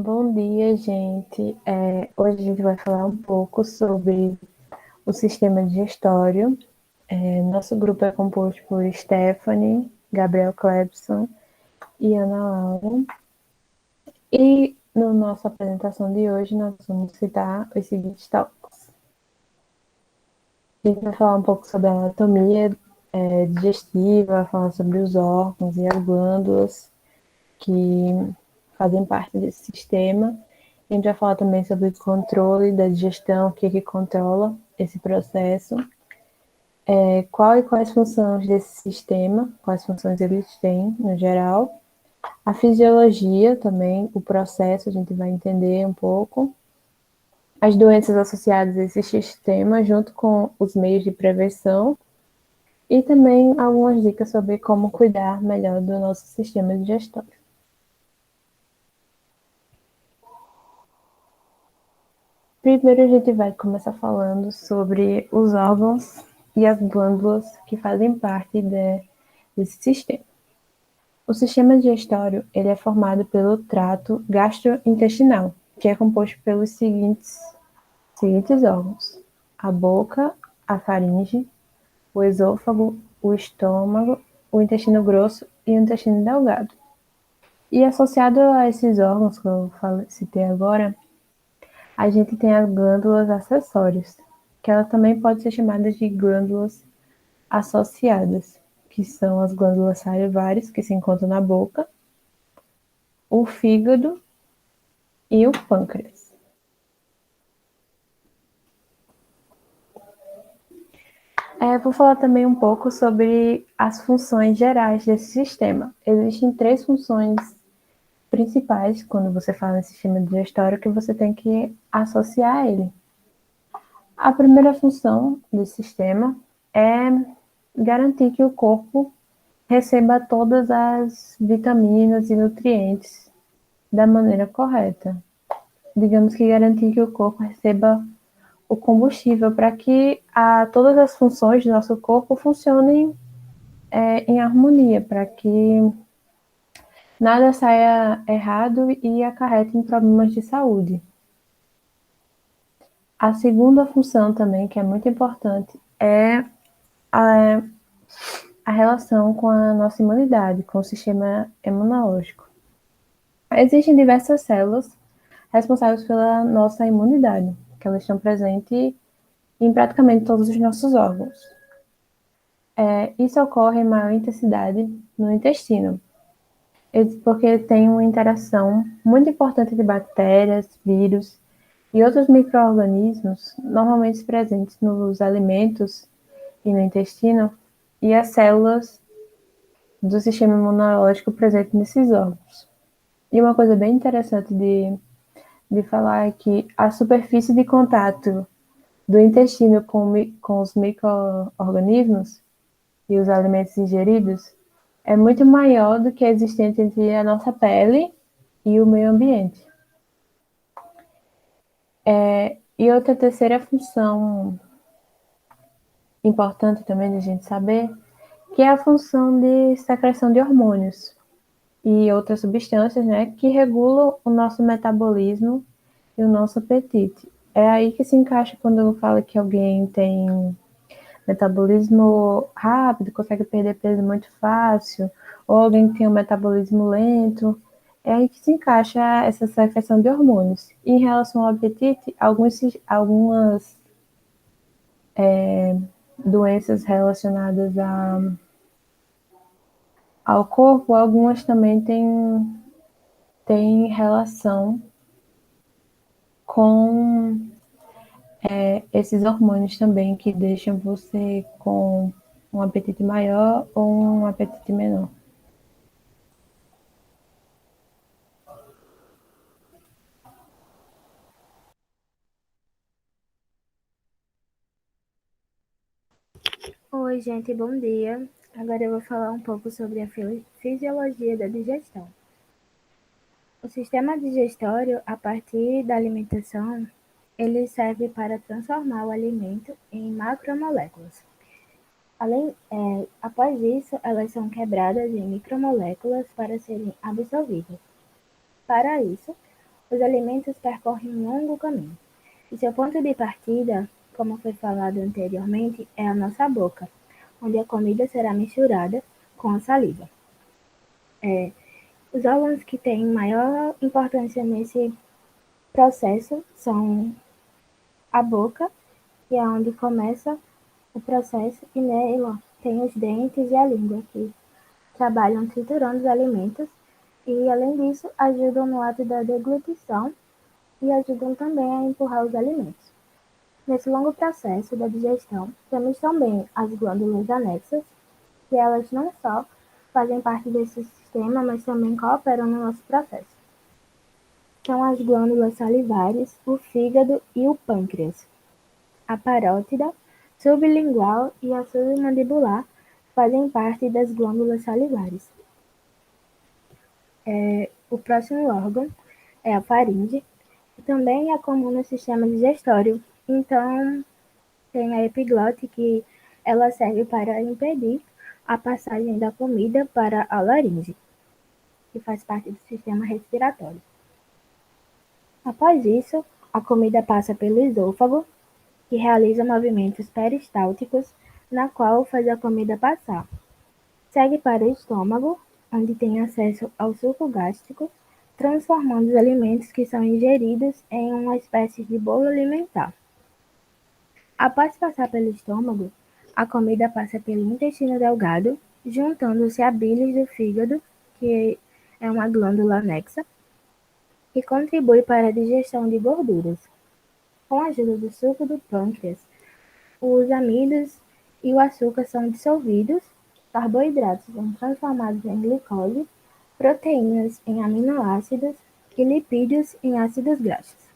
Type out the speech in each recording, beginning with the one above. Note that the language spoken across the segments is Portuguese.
Bom dia, gente. Hoje a gente vai falar um pouco sobre o sistema digestório. Nosso grupo é composto por Stephanie, Gabriel Clebson e Ana Laura. E na nossa apresentação de hoje, nós vamos citar os seguintes tópicos. A gente vai falar um pouco sobre a anatomia digestiva, falar sobre os órgãos e as glândulas que fazem parte desse sistema. A gente vai falar também sobre o controle da digestão, o que controla esse processo, quais funções desse sistema, quais funções eles têm no geral, a fisiologia também, o processo, a gente vai entender um pouco, as doenças associadas a esse sistema, junto com os meios de prevenção, e também algumas dicas sobre como cuidar melhor do nosso sistema digestório. Primeiro a gente vai começar falando sobre os órgãos e as glândulas que fazem parte desse sistema. O sistema digestório ele é formado pelo trato gastrointestinal, que é composto pelos seguintes órgãos: a boca, a faringe, o esôfago, o estômago, o intestino grosso e o intestino delgado. E associado a esses órgãos que eu citei agora, a gente tem as glândulas acessórias, que elas também podem ser chamadas de glândulas associadas, que são as glândulas salivares, que se encontram na boca, o fígado e o pâncreas. Vou falar também um pouco sobre as funções gerais desse sistema. Existem três funções principais quando você fala em sistema digestório que você tem que associar a ele. A primeira função desse sistema é garantir que o corpo receba todas as vitaminas e nutrientes da maneira correta. Digamos que garantir que o corpo receba o combustível para que todas as funções do nosso corpo funcionem em harmonia, para que nada saia errado e acarrete em problemas de saúde. A segunda função também, que é muito importante, é a relação com a nossa imunidade, com o sistema imunológico. Existem diversas células responsáveis pela nossa imunidade, que elas estão presentes em praticamente todos os nossos órgãos. Isso ocorre em maior intensidade no intestino, porque tem uma interação muito importante de bactérias, vírus e outros micro-organismos normalmente presentes nos alimentos e no intestino, e as células do sistema imunológico presentes nesses órgãos. E uma coisa bem interessante de falar é que a superfície de contato do intestino com os micro-organismos e os alimentos ingeridos é muito maior do que a existente entre a nossa pele e o meio ambiente. E outra terceira função importante também de a gente saber, que é a função de secreção de hormônios e outras substâncias, né, que regulam o nosso metabolismo e o nosso apetite. É aí que se encaixa quando eu falo que alguém tem metabolismo rápido, consegue perder peso muito fácil, ou alguém que tem um metabolismo lento. É aí que se encaixa essa secreção de hormônios. E em relação ao apetite, algumas doenças relacionadas ao corpo, algumas também têm relação com esses hormônios também que deixam você com um apetite maior ou um apetite menor. Oi, gente, bom dia. Agora eu vou falar um pouco sobre a fisiologia da digestão. O sistema digestório, a partir da alimentação, ele serve para transformar o alimento em macromoléculas. Após isso, elas são quebradas em micromoléculas para serem absorvidas. Para isso, Os alimentos percorrem um longo caminho, e seu ponto de partida, como foi falado anteriormente, é a nossa boca, onde a comida será misturada com a saliva. Os órgãos que têm maior importância nesse processo são a boca, que é onde começa o processo, e nela tem os dentes e a língua, que trabalham triturando os alimentos e, além disso, ajudam no ato da deglutição e ajudam também a empurrar os alimentos. Nesse longo processo da digestão, temos também as glândulas anexas, que elas não só fazem parte desse sistema, mas também cooperam no nosso processo. São as glândulas salivares, o fígado e o pâncreas. A parótida, sublingual e a submandibular fazem parte das glândulas salivares. O próximo órgão é a faringe, que também é comum no sistema digestório. Então, tem a epiglote, que ela serve para impedir a passagem da comida para a laringe, que faz parte do sistema respiratório. Após isso, a comida passa pelo esôfago, que realiza movimentos peristálticos, na qual faz a comida passar. Segue para o estômago, onde tem acesso ao suco gástrico, transformando os alimentos que são ingeridos em uma espécie de bolo alimentar. Após passar pelo estômago, a comida passa pelo intestino delgado, juntando-se à bilis do fígado, que é uma glândula anexa, que contribui para a digestão de gorduras. Com a ajuda do suco do pâncreas, os amidos e o açúcar são dissolvidos, carboidratos são transformados em glicose, proteínas em aminoácidos e lipídios em ácidos graxos.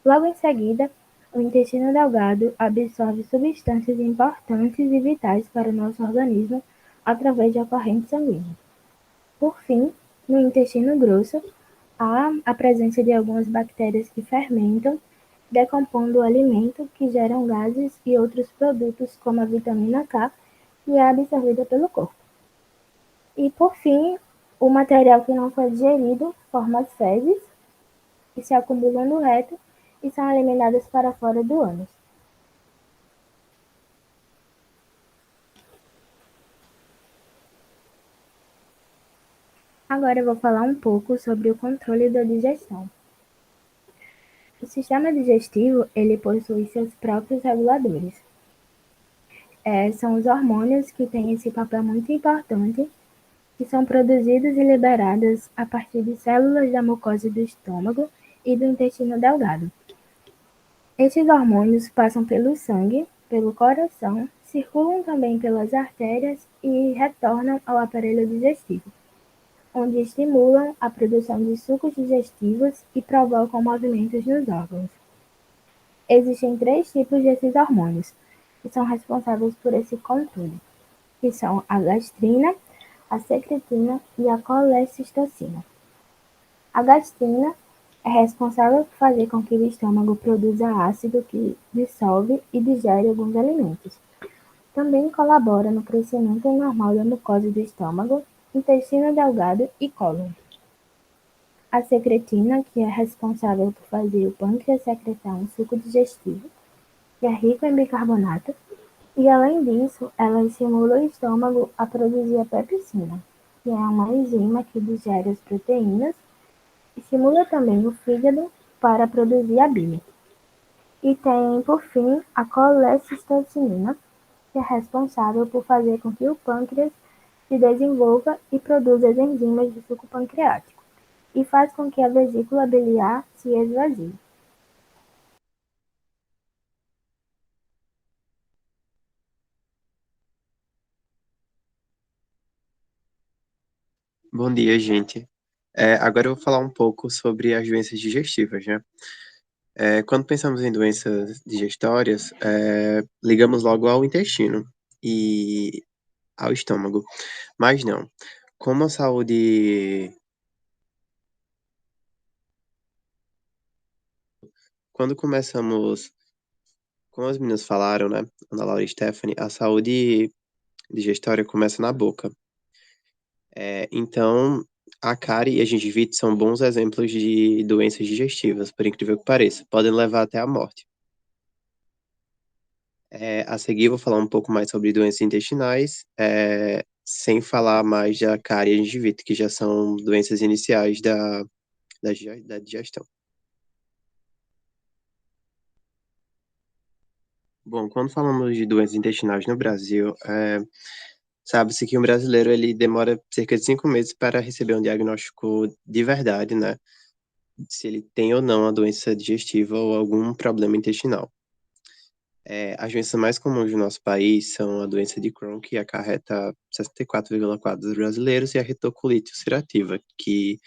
Logo em seguida, o intestino delgado absorve substâncias importantes e vitais para o nosso organismo através da corrente sanguínea. Por fim, no intestino grosso, há a presença de algumas bactérias que fermentam, decompondo o alimento, que geram gases e outros produtos, como a vitamina K, que é absorvida pelo corpo. E, por fim, o material que não foi digerido forma as fezes, que se acumulam no reto e são eliminadas para fora do ânus. Agora eu vou falar um pouco sobre o controle da digestão. O sistema digestivo, ele possui seus próprios reguladores. São os hormônios que têm esse papel muito importante, que são produzidos e liberados a partir de células da mucosa do estômago e do intestino delgado. Estes hormônios passam pelo sangue, pelo coração, circulam também pelas artérias e retornam ao aparelho digestivo, onde estimulam a produção de sucos digestivos e provocam movimentos nos órgãos. Existem três tipos desses hormônios, que são responsáveis por esse controle, que são a gastrina, a secretina e a colecistocina. A gastrina é responsável por fazer com que o estômago produza ácido que dissolve e digere alguns alimentos. Também colabora no crescimento normal da mucosa do estômago, intestino delgado e cólon. A secretina, que é responsável por fazer o pâncreas secretar um suco digestivo, que é rico em bicarbonato, e além disso, ela estimula o estômago a produzir a pepsina, que é uma enzima que digere as proteínas, estimula também o fígado para produzir a bile. E tem, por fim, a colecistocinina, que é responsável por fazer com que o pâncreas se desenvolva e produza as enzimas do suco pancreático, e faz com que a vesícula biliar se esvazie. Bom dia, gente. Agora eu vou falar um pouco sobre as doenças digestivas, né? Quando pensamos em doenças digestórias, ligamos logo ao intestino e ao estômago. Mas não. Como a saúde. Quando começamos, como as meninas falaram, né? Ana Laura e Stephanie, a saúde digestória começa na boca. Então, A cárie e a gengivite são bons exemplos de doenças digestivas, por incrível que pareça, podem levar até a morte. A seguir, eu vou falar um pouco mais sobre doenças intestinais, sem falar mais da cárie e gengivite, que já são doenças iniciais da digestão. Bom, quando falamos de doenças intestinais no Brasil, sabe-se que um brasileiro ele demora cerca de 5 meses para receber um diagnóstico de verdade, né? Se ele tem ou não a doença digestiva ou algum problema intestinal. As doenças mais comuns do nosso país são a doença de Crohn, que acarreta 64,4% dos brasileiros, e a retocolite ulcerativa, que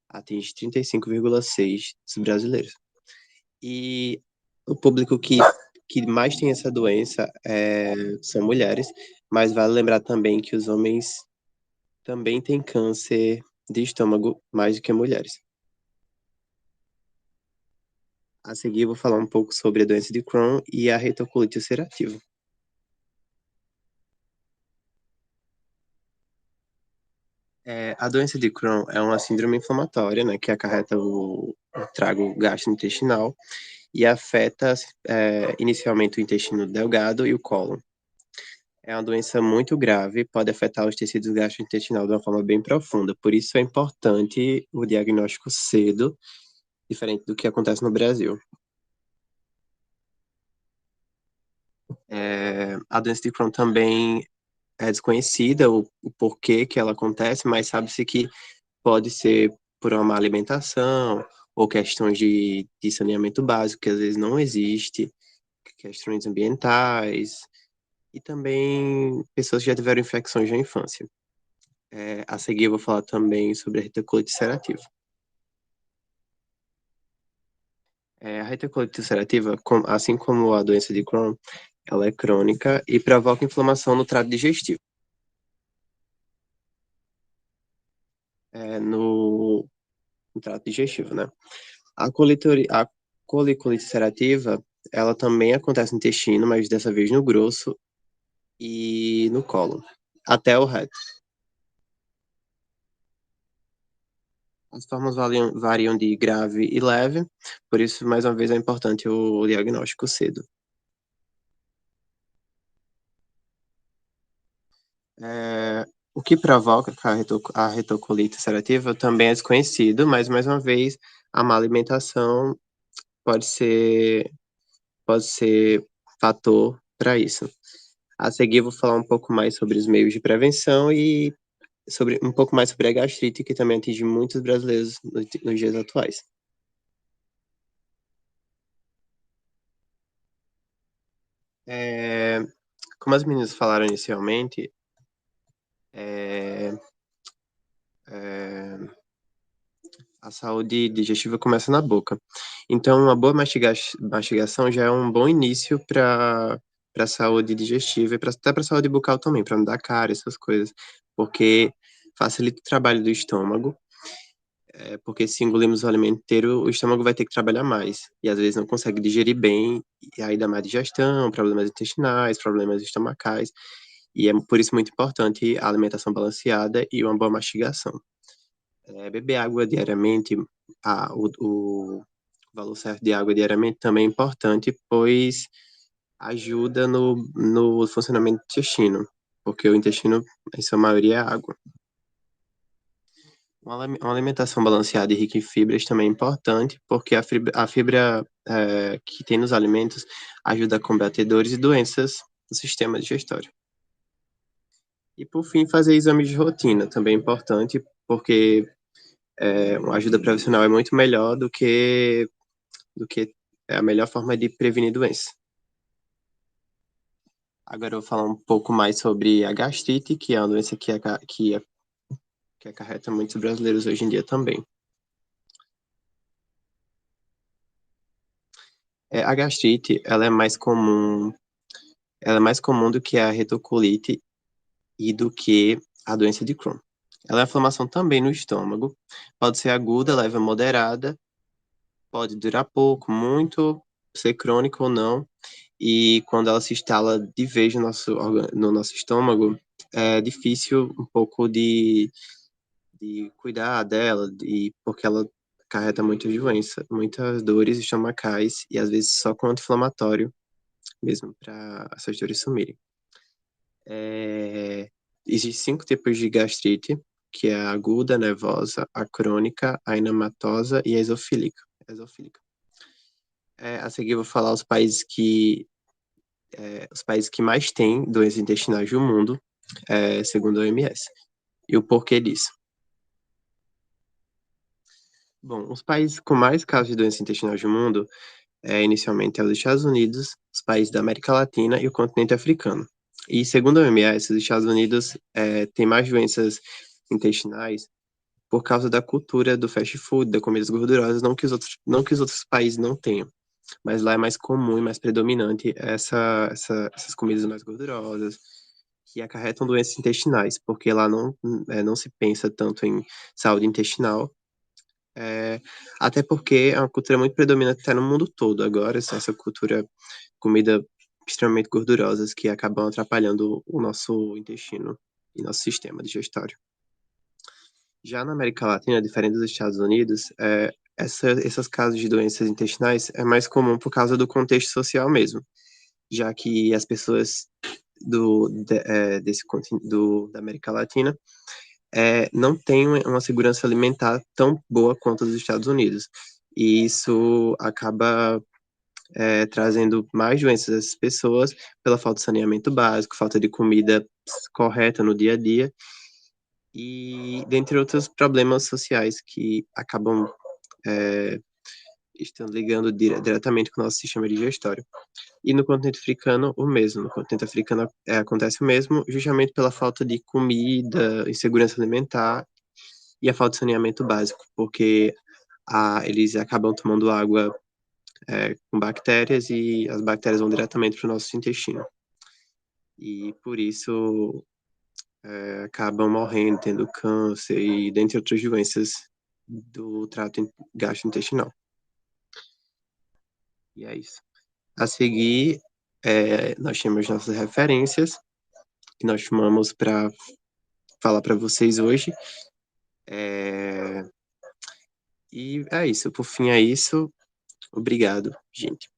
atinge 35,6% dos brasileiros. E o público que mais tem essa doença são mulheres, mas vale lembrar também que os homens também têm câncer de estômago mais do que mulheres. A seguir, eu vou falar um pouco sobre a doença de Crohn e a retocolite ulcerativa. A doença de Crohn é uma síndrome inflamatória, né, que acarreta o trago gastrointestinal e afeta inicialmente o intestino delgado e o cólon. É uma doença muito grave, pode afetar os tecidos gastrointestinais de uma forma bem profunda, por isso é importante o diagnóstico cedo, diferente do que acontece no Brasil. A doença de Crohn também é desconhecida o porquê que ela acontece, mas sabe-se que pode ser por uma má alimentação ou questões de saneamento básico, que às vezes não existe, questões ambientais e também pessoas que já tiveram infecções na infância. A seguir eu vou falar também sobre a retocolite ulcerativa. A retocolite ulcerativa, assim como a doença de Crohn, ela é crônica e provoca inflamação no trato digestivo. No trato digestivo, né? A colicolite ulcerativa, ela também acontece no intestino, mas dessa vez no grosso e no colo, até o reto. As formas variam de grave e leve, por isso, mais uma vez, é importante o diagnóstico cedo. O que provoca a retocolite ulcerativa também é desconhecido, mas, mais uma vez, a má alimentação pode ser, pode ser fator para isso. A seguir, eu vou falar um pouco mais sobre os meios de prevenção e um pouco mais sobre a gastrite, que também atinge muitos brasileiros nos dias atuais. É, Como as meninas falaram inicialmente, é, é, a saúde digestiva começa na boca. Então, uma boa mastigação já é um bom início para a saúde digestiva e até para a saúde bucal também, para não dar cárie, essas coisas, porque facilita o trabalho do estômago. Porque se engolimos o alimento inteiro, o estômago vai ter que trabalhar mais. E às vezes não consegue digerir bem, e aí dá má digestão, problemas intestinais, problemas estomacais. E é por isso muito importante a alimentação balanceada e uma boa mastigação. Beber água diariamente, o valor certo de água diariamente também é importante, pois ajuda no funcionamento do intestino, porque o intestino, em sua maioria, é água. Uma alimentação balanceada e rica em fibras também é importante, porque a fibra que tem nos alimentos ajuda a combater dores e doenças do sistema digestório. E, por fim, fazer exames de rotina também é importante, porque uma ajuda profissional é muito melhor do que a melhor forma de prevenir doenças. Agora eu vou falar um pouco mais sobre a gastrite, que é uma doença que acarreta muitos brasileiros hoje em dia também. A gastrite, ela é mais comum do que a retocolite e do que a doença de Crohn. Ela é inflamação também no estômago, pode ser aguda, leve a moderada, pode durar pouco, muito, ser crônica ou não, e quando ela se instala de vez no nosso estômago, é difícil um pouco de de cuidar dela, porque ela carrega muita doença, muitas dores estomacais e às vezes só com anti-inflamatório mesmo, para essas dores sumirem. Existem 5 tipos de gastrite, que é a aguda, a nervosa, a crônica, a enematosa e a esofílica. A seguir eu vou falar os países que mais têm doenças intestinais do mundo, segundo a OMS, e o porquê disso. Bom, os países com mais casos de doenças intestinais do mundo, inicialmente, é os Estados Unidos, os países da América Latina e o continente africano. E segundo a OMS, os Estados Unidos têm mais doenças intestinais por causa da cultura do fast food, das comidas gordurosas, não que os outros países não tenham, mas lá é mais comum e mais predominante essas comidas mais gordurosas, que acarretam doenças intestinais, porque lá não se pensa tanto em saúde intestinal, até porque é uma cultura muito predominante até no mundo todo agora, essa cultura, comida extremamente gordurosas que acabam atrapalhando o nosso intestino e nosso sistema digestório. Já na América Latina, diferente dos Estados Unidos, essas casos de doenças intestinais é mais comum por causa do contexto social mesmo, já que as pessoas da América Latina não têm uma segurança alimentar tão boa quanto a dos Estados Unidos. E isso acaba trazendo mais doenças às pessoas pela falta de saneamento básico, falta de comida correta no dia a dia, e dentre outros problemas sociais que acabam estando ligando diretamente com o nosso sistema digestório. E no continente africano, o mesmo. No continente africano acontece o mesmo, justamente pela falta de comida, insegurança alimentar e a falta de saneamento básico, porque eles acabam tomando água com bactérias e as bactérias vão diretamente para o nosso intestino. E por isso acabam morrendo, tendo câncer e dentre outras doenças do trato gastrointestinal. E é isso. A seguir, nós temos nossas referências, que nós chamamos para falar para vocês hoje. E é isso. Por fim, é isso. Obrigado, gente.